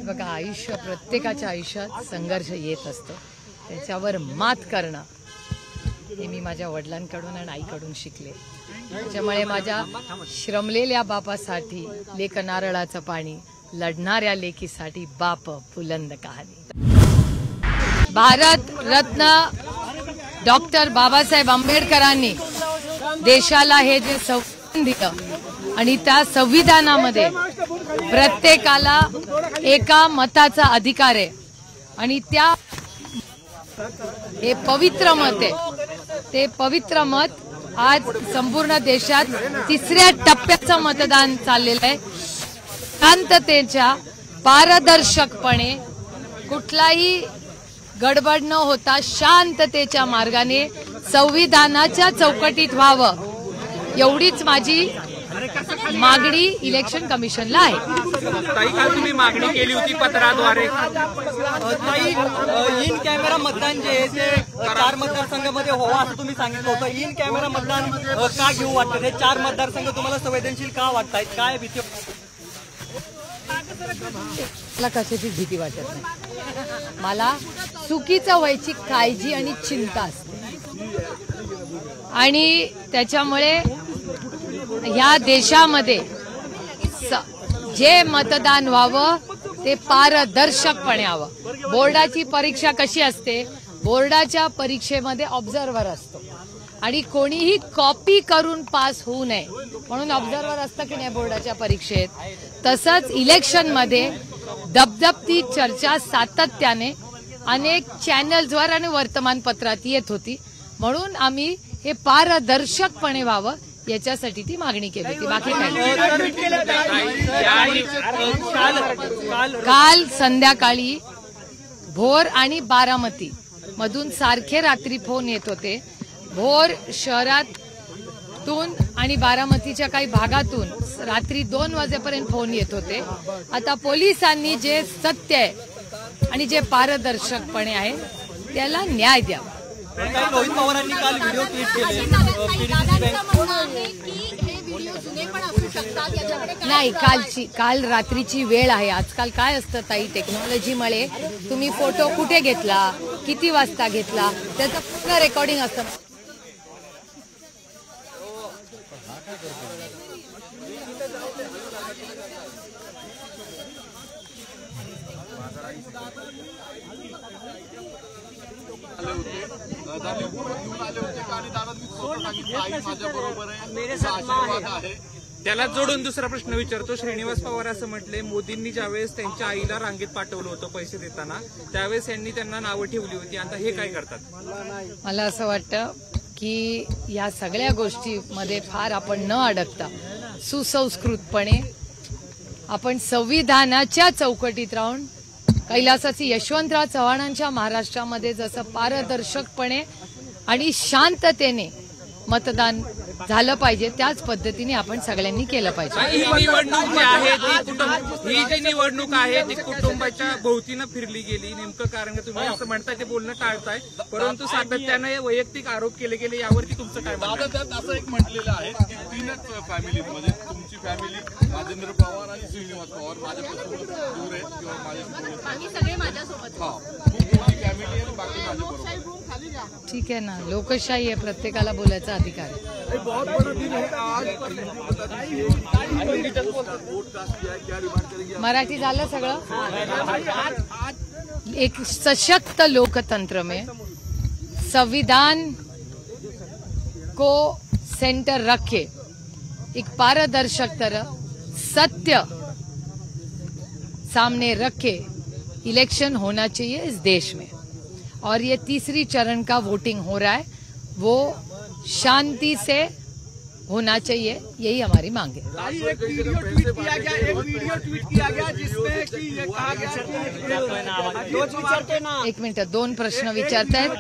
बघा, आयुष्य प्रत्येकाच्या आयुष्यात संघर्ष येत असतो, त्याच्यावर मात करणं हे मी माझ्या वडिलांकडून आणि आईकडून शिकले. त्याच्यामुळे माझ्या श्रमलेल्या बापासाठी लेक नारळाचं पाणी, लढणाऱ्या लेकीसाठी बाप बुलंद कहाणी. भारत रत्न डॉक्टर बाबासाहेब आंबेडकरांनी देशाला हे जे संविधान दिलं आणि त्या संविधानामध्ये प्रत्येकाला एका मताचा अधिकार आहे आणि त्या हे पवित्र मत आहे. ते पवित्र मत आज संपूर्ण देशात तिसऱ्या टप्प्याचं मतदान चाललेलं आहे. शांततेच्या, पारदर्शकपणे, कुठलाही गडबड न होता शांततेच्या मार्गाने संविधानाच्या चौकटीत व्हावं, एवढीच माझी मागणी इलेक्शन कमिशनला आहे. ताई, काल तुम्ही मागणी केली होती पत्राद्वारे. ताई, इन कॅमेरा मतदान जे आहे ते 4 मतदारसंघामध्ये व्हावं असं तुम्ही सांगितलं होतं. इन कॅमेरा मतदान का घेऊ वाटतं? हे 4 मतदारसंघ तुम्हाला संवेदनशील का वाटतायत? काय भीती? मला कशाची भीती वाटत नाही. मला चुकीचं व्हायची काळजी आणि चिंता असते आणि त्याच्यामुळे ह्या देशामध्ये जे मतदान व्हावं ते पारदर्शकपणे व्हावं. बोर्डाची परीक्षा कशी असते? बोर्डाच्या परीक्षेमध्ये ऑब्झर्व्हर असतो आणि कोणीही कॉपी करून पास होऊ नये म्हणून ऑब्झर्व्हर असतं की नाही बोर्डाच्या परीक्षेत. तसंच इलेक्शनमध्ये दबदबती चर्चा सातत्याने अनेक चॅनल्सवर आणि वर्तमानपत्रात येत होती, म्हणून आम्ही हे पारदर्शकपणे व्हावं याच्यासाठी ती मागणी केली होती. बाकी काही. काल संध्याकाळी भोर आणि बारामती मधून सारखे रात्री फोन येत होते. भोर शहरातून आणि बारामतीच्या काही भागातून रात्री 2 वाजेपर्यंत फोन येत होते. आता पोलिसांनी जे सत्य आहे आणि जे पारदर्शकपणे आहे त्याला न्याय द्यावा. रोहित पवारांनी काल व्हिडिओ ट्विट केले. नाही, काल रात्रीची वेळ आहे. आजकाल काय असतं ताई, टेक्नॉलॉजीमुळे तुम्ही फोटो कुठे घेतला, किती वाजता घेतला, त्याचं पूर्ण रेकॉर्डिंग असतं. त्याला जोडून दुसरा प्रश्न विचारतो. श्रीनिवास पवार असं म्हटले, मोदींनी ज्यावेळेस त्यांच्या आईला रांगेत पाठवलं होतं पैसे देताना, त्यावेळेस यांनी त्यांना नावं ठेवली होती. आता हे काय करतात? मला असं वाटतं की या सगळ्या गोष्टीमध्ये फार आपण न अडकता सुसंस्कृतपणे आपण संविधानाच्या चौकटीत राहून कैलासाची यशवंतराव चव्हाणांच्या महाराष्ट्रामध्ये जसं पारदर्शकपणे आणि शांततेने मतदान झालं पाहिजे त्याच पद्धतीने आपण सगळ्यांनी केलं पाहिजे. ही निवडणूक जी आहे ही जी निवडणूक आहे ती कुटुंबाच्या भोवतीनं फिरली गेली. नेमकं कारण तुम्ही असं म्हणताय, ते बोलणं टाळताय, परंतु सातत्याने वैयक्तिक आरोप केले गेले. यावरती तुमचं काय म्हणणं? त्यात असं एक म्हटलेलं आहे की 3च फॅमिलीमध्ये तुमची फॅमिली राजेंद्र पवार आणि श्रीनिवास पवार माझ्यापासून दूर आहेत किंवा माझ्यासोबत सगळे माझ्यासोबत. तुमची फॅमिली आणि बाकी माझ्याबरोबर. ठीक आहे ना, लोकशाही आहे, प्रत्येकाला बोलायचा अधिकार आहे. मराठी झालं सगळं. एक सशक्त लोकतंत्र में संविधान को सेंटर रखे, एक पारदर्शक तरह सत्य सामने रखे इलेक्शन होना चाहिए इस देश में. और ये तीसरी चरण का वोटिंग हो रहा है, वो शांति से होना चाहिए, यही हमारी मांग है. एक वीडियो ट्वीट किया गया जिसमें कि ये कहा गया कि एक मिनिट, 2 प्रश्न विचारतायत.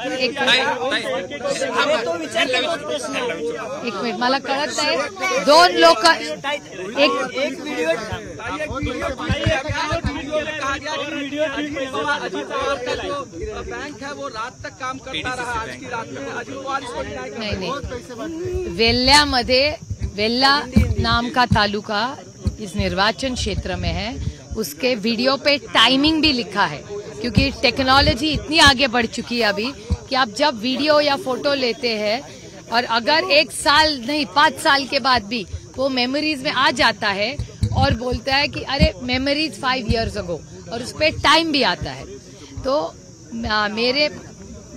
एक मिनिट, मला कळत नाही. 2 लोक एक वीडियो कहा गया अजित पवार का जो बैंक है वो रात तक काम करता रहा. आज की रात में अजित पवार इसको नहीं, वेल्ल्यामध्ये, वेल्ला नाम का तालुका इस निर्वाचन क्षेत्र में है, उसके वीडियो पे टाइमिंग भी लिखा है, क्योंकि टेक्नोलॉजी इतनी आगे बढ़ चुकी है अभी कि आप जब वीडियो या फोटो लेते हैं और अगर 1 साल नहीं 5 साल के बाद भी वो मेमोरीज में आ जाता है और बोलता है कि अरे मेमोरीज 5 years ago, और उस पर टाइम भी आता है। तो मेरे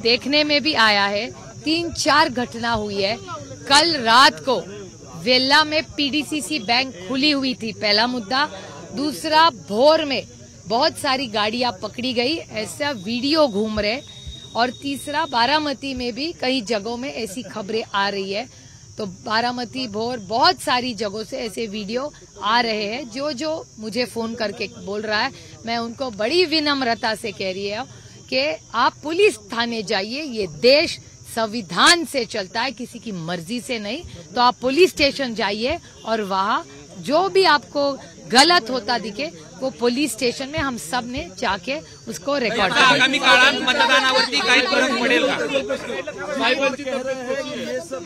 देखने में भी आया है 3-4 घटना हुई है। कल रात को वेल्ला में पीडीसीसी बैंक खुली हुई थी, पहला मुद्दा। दूसरा, भोर में बहुत सारी गाड़ियां पकड़ी गई, ऐसा वीडियो घूम रहे। और तीसरा, बारामती में भी कई जगहों में ऐसी खबरें आ रही है। तो बारामती, भोर, बहुत सारी जगहों से ऐसे वीडियो आ रहे हैं। जो मुझे फोन करके बोल रहा है, मैं उनको बड़ी विनम्रता से कह रही है कि आप पुलिस थाने जाइए, ये देश संविधान से चलता है, किसी की मर्जी से नहीं। तो आप पुलिस स्टेशन जाइए और वहाँ जो भी आपको गलत होता दिखे वो पुलिस स्टेशन में हम सब ने जाके उसको रेकॉर्ड करें। आगामी काळात मतदानावरती काही फरक पडेल का? साहेबांची तब्येत कशी आहे? ये सब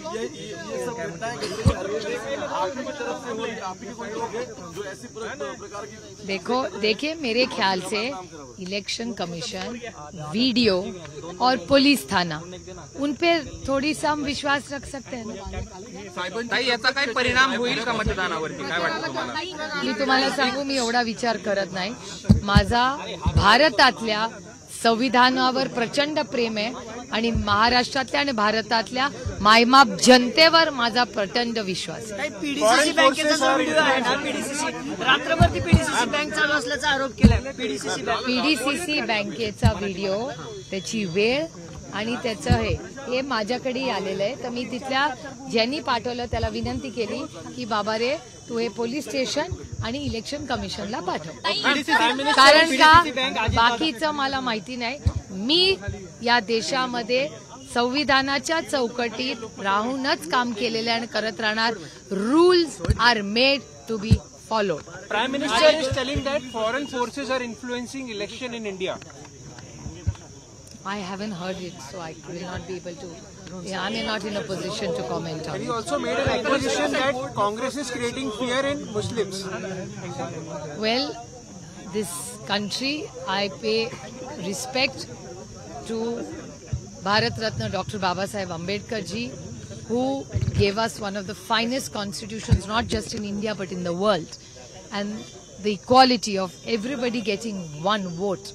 घटनाएं आपकी तरफ से हो रही है, आप ही कोई लोग हैं जो ऐसी प्रकार की? देखिए मेरे ख्याल से इलेक्शन कमीशन, वीडियो और पुलिस थाना, उन पे थोड़ी सा हम विश्वास रख सकते हैं ना। ताई, याचा काही परिणाम होईल का मतदानावरती? काय वाटतं तुम्हाला? मी तुम्हाला सांगू, मी एवढा विचार करत नाही। माझा भारतातल्या संविधानावर प्रचंड प्रेम आहे आणि महाराष्ट्रातल्या आणि भारतातल्या मायमाप जनतेवर माझा प्रचंड विश्वास आहे। पीडीसीसी बँकेचा व्हिडिओ आहे ना, रात्रभर ती पीडीसीसी बँक चालू असल्याचा आरोप केलाय। पीडीसीसी बँकेचा व्हिडिओ, त्याची वेळ आणि त्याचं हे माझ्याकडे आलेलं आहे। तर मी तिथल्या ज्यांनी पाठवलं त्याला विनंती केली की बाबा रे, तू हे पोलीस स्टेशन आणि इलेक्शन कमिशनला पाठव, कारण का बाकीचं मला माहिती नाही। मी या देशामध्ये संविधानाच्या चौकटीत राहूनच काम केलेलं आणि करत राहणार। Rules are made to be followed. Prime Minister is telling that foreign forces are influencing election in India. I haven't heard it, so I will not be able to. I am not in a position to comment on He it. also made an accusation that Congress is creating fear in Muslims. Well, this country, I pay respect to Bharat Ratna Dr. Babasaheb Ambedkar ji, who gave us one of the finest constitutions, not just in India but in the world, and the equality of everybody getting one vote.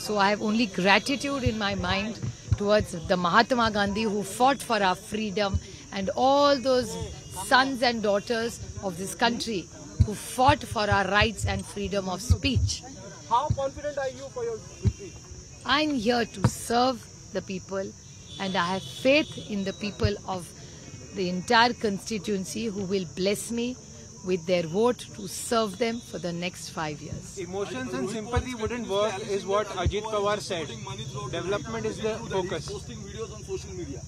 So I have only gratitude in my mind towards the Mahatma Gandhi who fought for our freedom, and all those sons and daughters of this country who fought for our rights and freedom of speech. How confident are you for your victory? I'm here to serve the people, and I have faith in the people of the entire constituency who will bless me with their vote to serve them for the next 5 years. Emotions and sympathy wouldn't work is what Ajit Pawar said. Development is the focus. Posting videos on social media.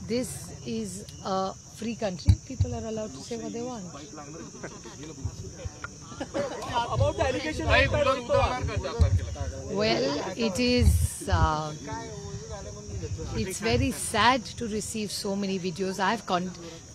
This is a free country. People are allowed to say what they want. About the allegation, Well, it's very sad to receive so many videos. I have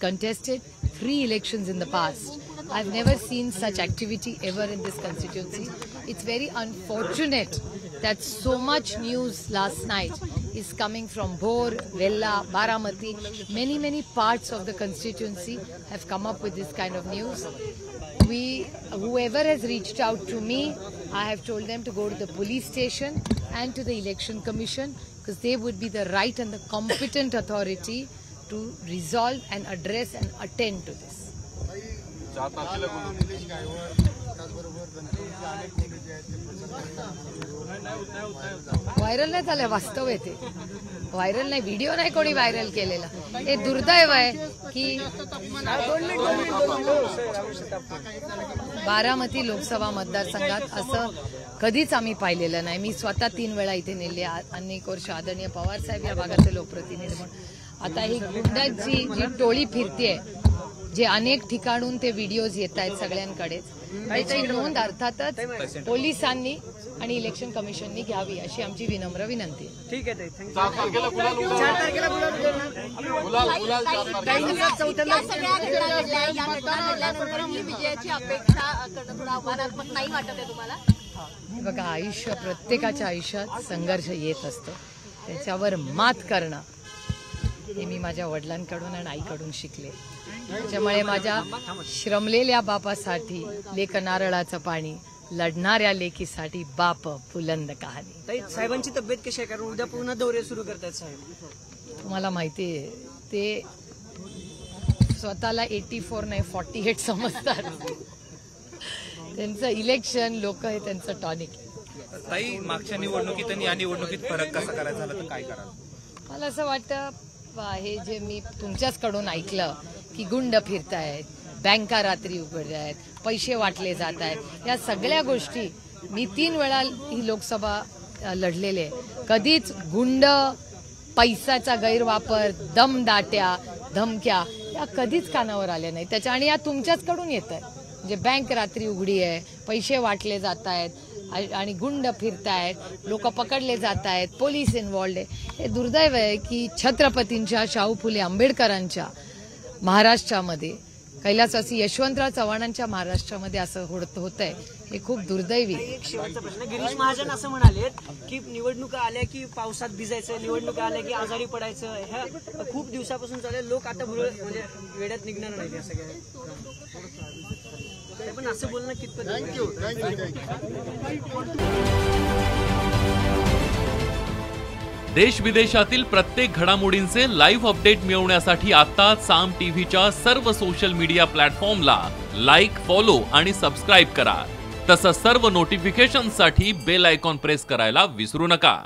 contested 3 elections in the past. I've never seen such activity ever in this constituency. It's very unfortunate that so much news last night is coming from Bhor, Vella, Baramati. Many parts of the constituency have come up with this kind of news. Whoever has reached out to me, I have told them to go to the police station and to the election commission, because they would be the right and the competent authority to resolve and address and attend to this. Viral नाही झालं, वास्तव आहे ते। Viral नाही, video नाही कोणी viral केलेला। हे दुर्दैव आहे की बारामती लोकसभा मतदारसंघात असं कधीच आम्ही पाहिलेलं नाही। मी स्वतः 3 वेळा इथे नेले, अनेक वर्ष आदरणीय पवार साहेब या भागाचे लोकप्रतिनिधी म्हणून। आता ही गुंडाची जी टोळी फिरतेय, जे अनेक ठिकाणून ते व्हिडिओज येत आहेत सगळ्यांकडेच, त्याची नोंद अर्थातच पोलिसांनी आणि इलेक्शन कमिशननी घ्यावी अशी आमची विनम्र विनंती आहे. ठीक आहे ताई, 4 तारखेला गुलाल उडवणार. 4 तारखेला गुलाल उधळणार. गुलाल 4 तारखेला. चौथ्यांदा सगळ्या घटना घडल्या, या घटना घडल्यानंतर ही विजयाची अपेक्षा करणं थोडं आव्हानात्मक नाही वाटत आहे तुम्हाला? बघा, आयुष्य प्रत्येकाच्या आयुष्यात संघर्ष येत असतो. त्याच्यावर मात करणं हे मी माझ्या वडिलांकडून आणि आईकडून शिकले. त्याच्यामुळे माझ्या श्रमलेल्या बापासाठी लेक नारळाचं पाणी, लढणाऱ्या लेकीसाठी बाप बुलंद कहाणी. ताई, साहेबांची तब्येत कशी आहे? कारण उद्या पुन्हा दौरे सुरू करतात साहेब. तुम्हाला माहिती आहे, ते स्वतःला 84 नाही 48 समजतात. त्यांचं इलेक्शन लोक हे त्यांचं टॉनिक. ताई, मागच्या निवडणुकीत आणि या निवडणुकीत फरक कसा करायचा झाला तर काय कराल? मला असं वाटतं हे जे मी तुमच्याचकडून ऐकलं की गुंड फिरतायत, बँका रात्री उघडल्या आहेत, पैसे वाटले जात आहेत, या सगळ्या गोष्टी मी 3 वेळा ही लोकसभा लढलेले आहे. कधीच गुंड, पैशाचा गैरवापर, दमदाट्या, धमक्या या कधीच कानावर आल्या नाही. त्याच्या आणि या तुमच्याचकडून येत आहे. म्हणजे बँक रात्री उघडी आहे, पैसे वाटले जात आहेत आणि गुंड फिरतायत, लोक पकडले जात आहेत, पोलीस इन्व्हॉल्ड आहे. हे दुर्दैव आहे की छत्रपतींच्या, शाहू फुले आंबेडकरांच्या महाराष्ट्रामध्ये, कैलासवासी यशवंतराव चव्हाणांच्या महाराष्ट्रामध्ये असं होतंय. हे खूप दुर्दैवी. एक शेवटचा प्रश्न. गिरीश महाजन असं म्हणाले की निवडणुका आल्या की पावसात भिजायचं, निवडणुका आल्या की आजारी पडायचं. ह्या खूप दिवसापासून चालू. लोक आता म्हणजे वेड्यात निघणार नाही या सगळ्या. पण असं बोलणं कितपत? देश विदेशातील प्रत्येक घडामोडींचे लाईव्ह अपडेट मिळवण्यासाठी आता साम टीव्हीच्या सर्व सोशल मीडिया प्लॅटफॉर्मला लाईक, फॉलो आणि सबस्क्राईब करा. तसंच सर्व नोटिफिकेशनसाठी बेल आयकॉन प्रेस करायला विसरू नका.